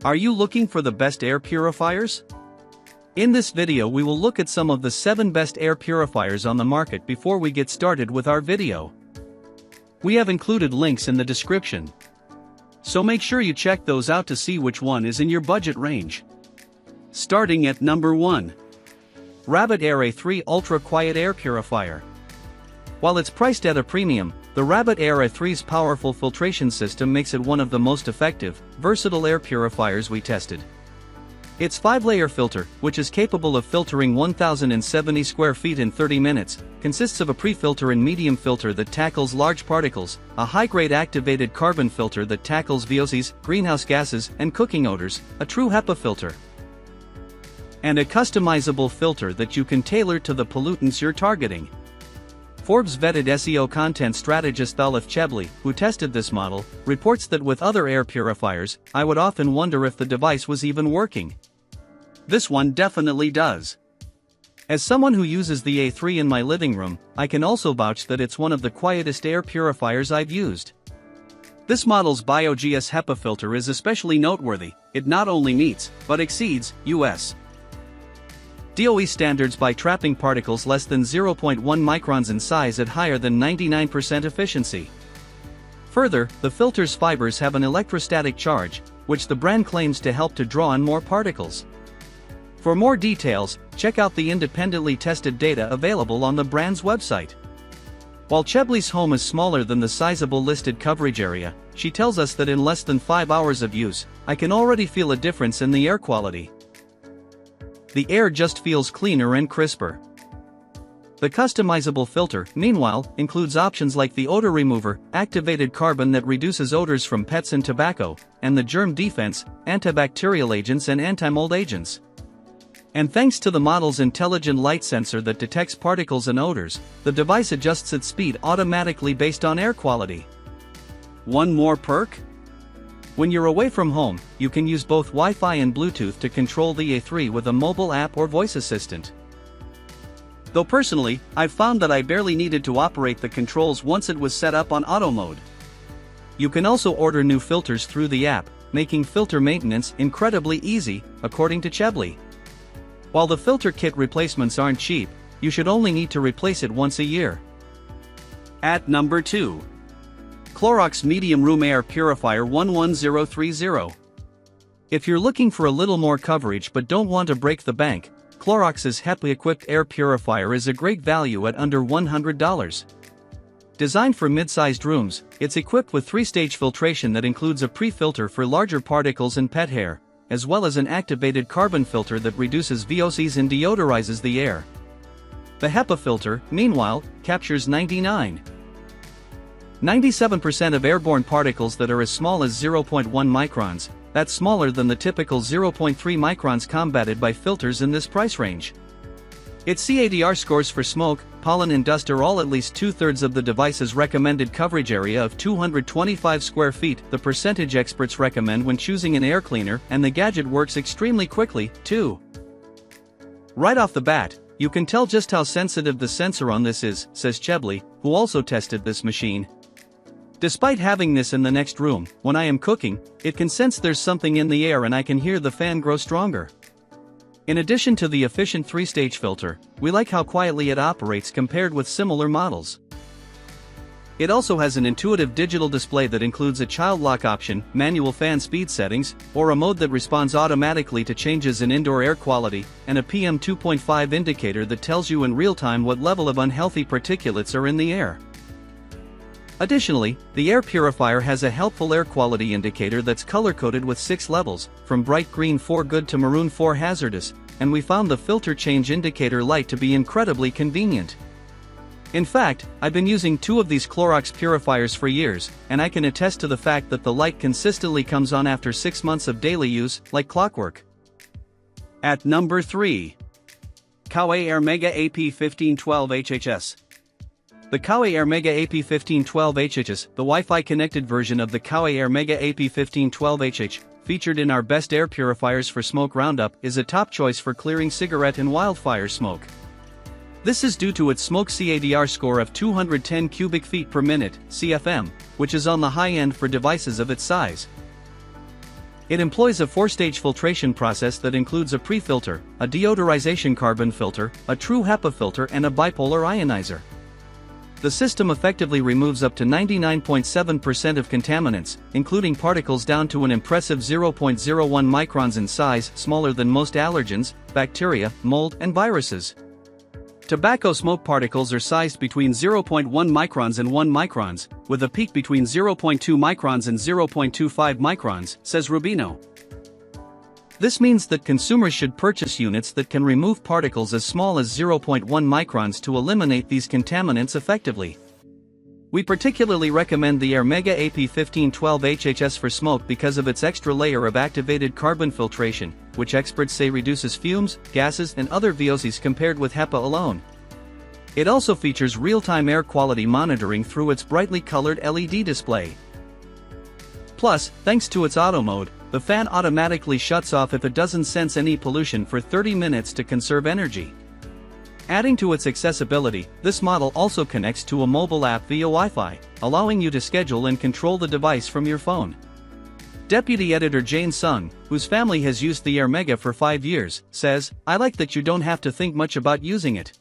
Are you looking for the best air purifiers? In this video we will look at some of the 7 best air purifiers on the market before we get started with our video. We have included links in the description, so make sure you check those out to see which one is in your budget range. Starting at number 1. Rabbit Air A3 Ultra Quiet Air Purifier. While it's priced at a premium, the Rabbit Air A3's powerful filtration system makes it one of the most effective, versatile air purifiers we tested. Its 5-layer filter, which is capable of filtering 1,070 square feet in 30 minutes, consists of a pre-filter and medium filter that tackles large particles, a high-grade activated carbon filter that tackles VOCs, greenhouse gases, and cooking odors, a true HEPA filter, and a customizable filter that you can tailor to the pollutants you're targeting. Forbes vetted SEO content strategist Thalif Chebli, who tested this model, reports that with other air purifiers, I would often wonder if the device was even working. This one definitely does. As someone who uses the A3 in my living room, I can also vouch that it's one of the quietest air purifiers I've used. This model's BioGS HEPA filter is especially noteworthy. It not only meets, but exceeds, U.S. DOE standards by trapping particles less than 0.1 microns in size at higher than 99% efficiency. Further, the filter's fibers have an electrostatic charge, which the brand claims to help to draw in more particles. For more details, check out the independently tested data available on the brand's website. While Chebli's home is smaller than the sizable listed coverage area, she tells us that in less than 5 hours of use, I can already feel a difference in the air quality. The air just feels cleaner and crisper. The customizable filter, meanwhile, includes options like the odor remover, activated carbon that reduces odors from pets and tobacco, and the germ defense, antibacterial agents and anti-mold agents. And thanks to the model's intelligent light sensor that detects particles and odors, the device adjusts its speed automatically based on air quality. One more perk? When you're away from home, you can use both Wi-Fi and Bluetooth to control the A3 with a mobile app or voice assistant. Though personally, I've found that I barely needed to operate the controls once it was set up on auto mode. You can also order new filters through the app, making filter maintenance incredibly easy, according to Chebli. While the filter kit replacements aren't cheap, you should only need to replace it once a year. At number 2. Clorox Medium Room Air Purifier 11030. If you're looking for a little more coverage but don't want to break the bank, Clorox's HEPA-equipped air purifier is a great value at under $100. Designed for mid-sized rooms, it's equipped with 3-stage filtration that includes a pre-filter for larger particles and pet hair, as well as an activated carbon filter that reduces VOCs and deodorizes the air. The HEPA filter, meanwhile, captures 97% of airborne particles that are as small as 0.1 microns, that's smaller than the typical 0.3 microns combated by filters in this price range. Its CADR scores for smoke, pollen and dust are all at least 2/3 of the device's recommended coverage area of 225 square feet, the percentage experts recommend when choosing an air cleaner, and the gadget works extremely quickly, too. Right off the bat, you can tell just how sensitive the sensor on this is, says Chebli, who also tested this machine. Despite having this in the next room, when I am cooking, it can sense there's something in the air and I can hear the fan grow stronger. In addition to the efficient 3-stage filter, we like how quietly it operates compared with similar models. It also has an intuitive digital display that includes a child lock option, manual fan speed settings, or a mode that responds automatically to changes in indoor air quality, and a PM 2.5 indicator that tells you in real time what level of unhealthy particulates are in the air. Additionally, the air purifier has a helpful air quality indicator that's color-coded with 6 levels, from bright green for good to maroon for hazardous, and we found the filter change indicator light to be incredibly convenient. In fact, I've been using 2 of these Clorox purifiers for years, and I can attest to the fact that the light consistently comes on after 6 months of daily use, like clockwork. At number 3. Coway Airmega AP1512 HHS. The Coway Airmega AP1512 HHS, the Wi-Fi connected version of the Coway Airmega AP1512 HH, featured in our best air purifiers for smoke roundup, is a top choice for clearing cigarette and wildfire smoke. This is due to its smoke CADR score of 210 cubic feet per minute, CFM, which is on the high end for devices of its size. It employs a 4-stage filtration process that includes a pre-filter, a deodorization carbon filter, a true HEPA filter and a bipolar ionizer. The system effectively removes up to 99.7% of contaminants, including particles down to an impressive 0.01 microns in size, smaller than most allergens, bacteria, mold, and viruses. Tobacco smoke particles are sized between 0.1 microns and 1 microns, with a peak between 0.2 microns and 0.25 microns, says Rubino. This means that consumers should purchase units that can remove particles as small as 0.1 microns to eliminate these contaminants effectively. We particularly recommend the Airmega AP1512 HHS for smoke because of its extra layer of activated carbon filtration, which experts say reduces fumes, gases and other VOCs compared with HEPA alone. It also features real-time air quality monitoring through its brightly colored LED display. Plus, thanks to its auto mode, the fan automatically shuts off if it doesn't sense any pollution for 30 minutes to conserve energy. Adding to its accessibility, this model also connects to a mobile app via Wi-Fi, allowing you to schedule and control the device from your phone. Deputy Editor Jane Sung, whose family has used the Airmega for 5 years, says, "I like that you don't have to think much about using it.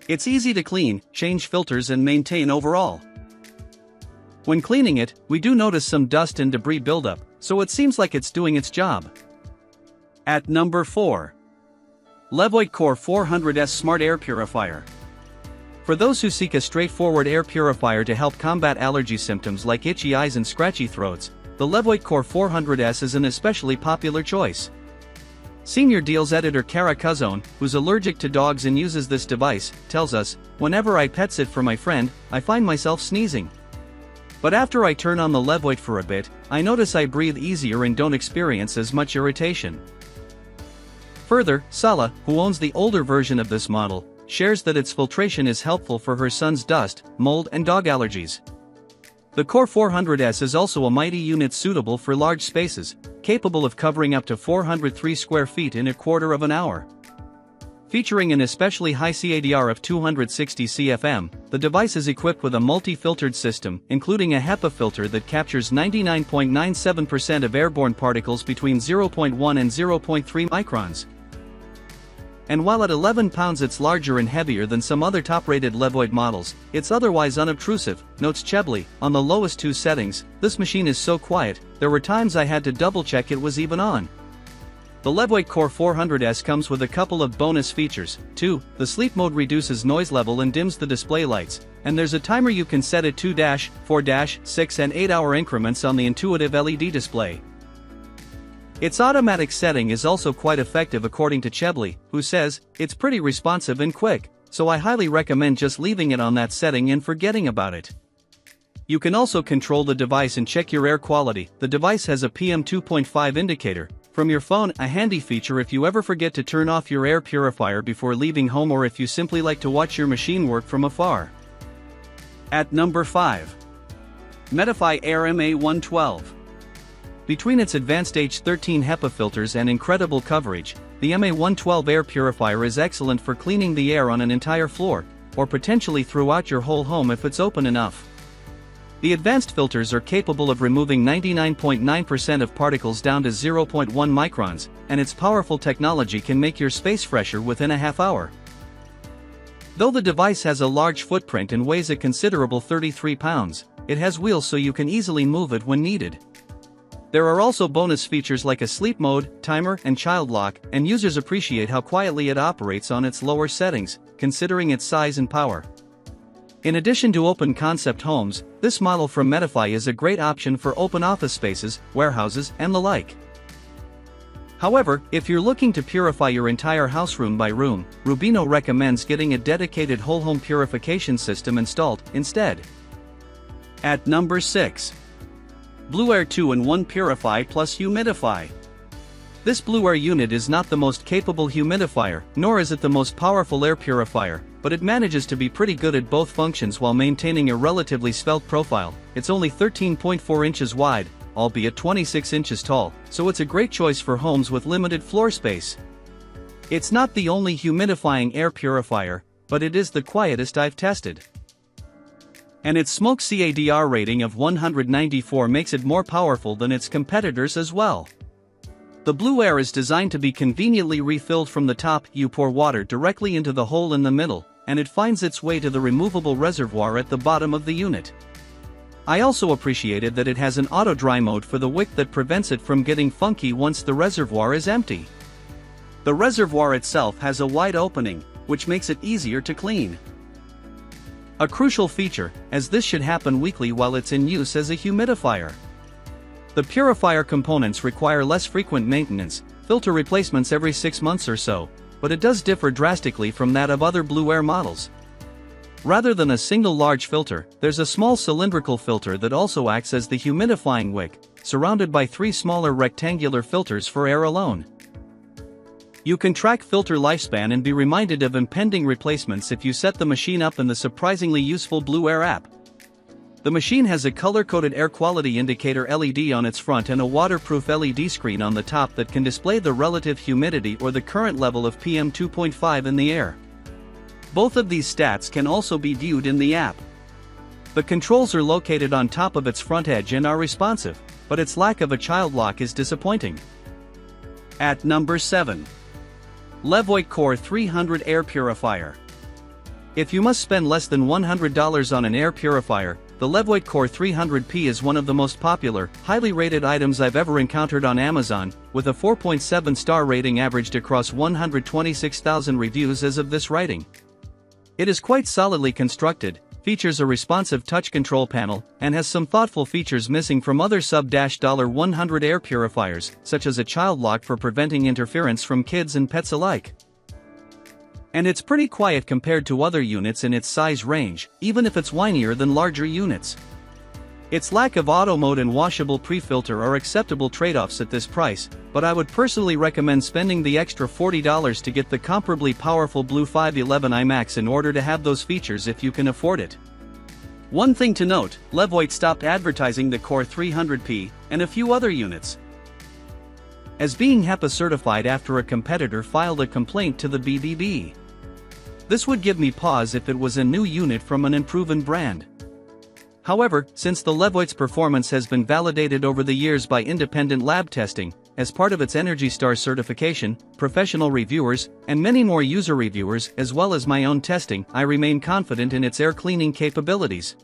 It's easy to clean, change filters and maintain overall. When cleaning it, we do notice some dust and debris buildup, so it seems like it's doing its job." At number 4. Levoit Core 400S Smart Air Purifier. For those who seek a straightforward air purifier to help combat allergy symptoms like itchy eyes and scratchy throats, the Levoit Core 400S is an especially popular choice. Senior Deals Editor Kara Cuzone, who's allergic to dogs and uses this device, tells us, "Whenever I pet sit for my friend, I find myself sneezing. But after I turn on the Levoit for a bit, I notice I breathe easier and don't experience as much irritation." Further, Sala, who owns the older version of this model, shares that its filtration is helpful for her son's dust, mold and dog allergies. The Core 400S is also a mighty unit suitable for large spaces, capable of covering up to 403 square feet in a quarter of an hour. Featuring an especially high CADR of 260 CFM, the device is equipped with a multi-filtered system, including a HEPA filter that captures 99.97% of airborne particles between 0.1 and 0.3 microns. And while at 11 pounds it's larger and heavier than some other top-rated Levoit models, it's otherwise unobtrusive, notes Chebley. On the lowest 2 settings, this machine is so quiet, there were times I had to double-check it was even on. The Levoit Core 400S comes with a couple of bonus features. 2. The sleep mode reduces noise level and dims the display lights, and there's a timer you can set at 2-, 4-, 6 and 8 hour increments on the intuitive LED display. Its automatic setting is also quite effective according to Chebley, who says, "It's pretty responsive and quick, so I highly recommend just leaving it on that setting and forgetting about it." You can also control the device and check your air quality. The device has a PM2.5 indicator from your phone, a handy feature if you ever forget to turn off your air purifier before leaving home or if you simply like to watch your machine work from afar. At number 5. Medify Air MA-112. Between its advanced H13 HEPA filters and incredible coverage, the MA-112 air purifier is excellent for cleaning the air on an entire floor, or potentially throughout your whole home if it's open enough. The advanced filters are capable of removing 99.9% of particles down to 0.1 microns, and its powerful technology can make your space fresher within a half hour. Though the device has a large footprint and weighs a considerable 33 pounds, it has wheels so you can easily move it when needed. There are also bonus features like a sleep mode, timer, and child lock, and users appreciate how quietly it operates on its lower settings, considering its size and power. In addition to open concept homes, this model from Medify is a great option for open office spaces, warehouses, and the like. However, if you're looking to purify your entire house room by room, Rubino recommends getting a dedicated whole home purification system installed instead. At number 6. Blueair 2-in-1 Purify plus Humidify. This Blueair unit is not the most capable humidifier, nor is it the most powerful air purifier, but it manages to be pretty good at both functions while maintaining a relatively svelte profile. It's only 13.4 inches wide, albeit 26 inches tall, so it's a great choice for homes with limited floor space. It's not the only humidifying air purifier, but it is the quietest I've tested. And its smoke CADR rating of 194 makes it more powerful than its competitors as well. The Blueair is designed to be conveniently refilled from the top. You pour water directly into the hole in the middle, and it finds its way to the removable reservoir at the bottom of the unit. I also appreciated that it has an auto-dry mode for the wick that prevents it from getting funky once the reservoir is empty. The reservoir itself has a wide opening, which makes it easier to clean. A crucial feature, as this should happen weekly while it's in use as a humidifier. The Purifier components require less frequent maintenance, filter replacements every 6 months or so, but it does differ drastically from that of other Blueair models. Rather than a single large filter, there's a small cylindrical filter that also acts as the humidifying wick, surrounded by 3 smaller rectangular filters for air alone. You can track filter lifespan and be reminded of impending replacements if you set the machine up in the surprisingly useful Blueair app. The machine has a color-coded air quality indicator LED on its front and a waterproof LED screen on the top that can display the relative humidity or the current level of PM 2.5 in the air. Both of these stats can also be viewed in the app. The controls are located on top of its front edge and are responsive, but its lack of a child lock is disappointing. At number 7. Levoit Core 300 Air Purifier. If you must spend less than $100 on an air purifier, the Levoit Core 300P is one of the most popular, highly rated items I've ever encountered on Amazon, with a 4.7 star rating averaged across 126,000 reviews as of this writing. It is quite solidly constructed, features a responsive touch control panel, and has some thoughtful features missing from other sub-$100 air purifiers, such as a child lock for preventing interference from kids and pets alike. And it's pretty quiet compared to other units in its size range, even if it's whinier than larger units. Its lack of auto mode and washable pre-filter are acceptable trade-offs at this price, but I would personally recommend spending the extra $40 to get the comparably powerful Blue 511 iMax in order to have those features if you can afford it. One thing to note, Levoit stopped advertising the Core 300P and a few other units as being HEPA certified after a competitor filed a complaint to the BBB. This would give me pause if it was a new unit from an unproven brand. However, since the Levoit's performance has been validated over the years by independent lab testing, as part of its ENERGY STAR certification, professional reviewers, and many more user reviewers as well as my own testing, I remain confident in its air cleaning capabilities.